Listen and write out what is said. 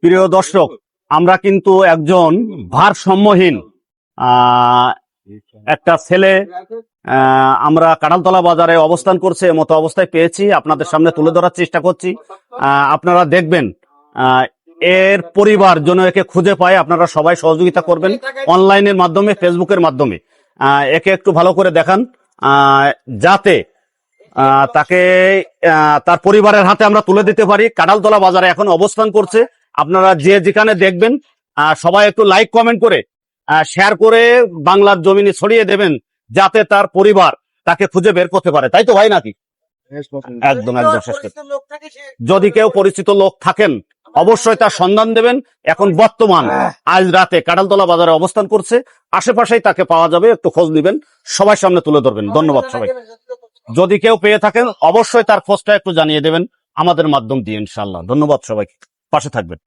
প্রিয় দর্শক, আমরা কিন্তু একজন ভারসাম্যহীন একটা ছেলে আমরা কাঁঠালতলা বাজারে অবস্থান করছে এমতো অবস্থায় পেয়েছি, আপনাদের সামনে তুলে ধরার চেষ্টা করছি। আপনারা দেখবেন এর পরিবার যেন একে খুঁজে পায়, আপনারা সবাই সহযোগিতা করবেন অনলাইনের মাধ্যমে, ফেসবুকের মাধ্যমে। একে একটু ভালো করে দেখান যাতে তাকে তার পরিবারের হাতে আমরা তুলে দিতে পারি। কাঁঠালতলা বাজারে এখন অবস্থান করছে। আপনারা যে যেখানে দেখবেন সবাই একটু লাইক কমেন্ট করে শেয়ার করে বাংলার জমিনে ছড়িয়ে দেবেন, যাতে তার পরিবার তাকে খুঁজে বের করতে পারে। তাই তো ভাই নাকি? একদম একদম শেষ করে। যদি কেউ পরিচিত লোক থাকেন অবশ্যই তার সন্ধান দেবেন। এখন বর্তমান আজ রাতে কাঁঠালতলা বাজারে অবস্থান করছে, আশেপাশেই তাকে পাওয়া যাবে, একটু খোঁজ নিবেন, সবাই সামনে তুলে ধরবেন। ধন্যবাদ সবাই। যদি কেউ পেয়ে থাকেন অবশ্যই তার খোঁজটা একটু জানিয়ে দেবেন আমাদের মাধ্যম দিয়ে, ইনশাআল্লাহ। ধন্যবাদ সবাইকে, পাশে থাকবেন।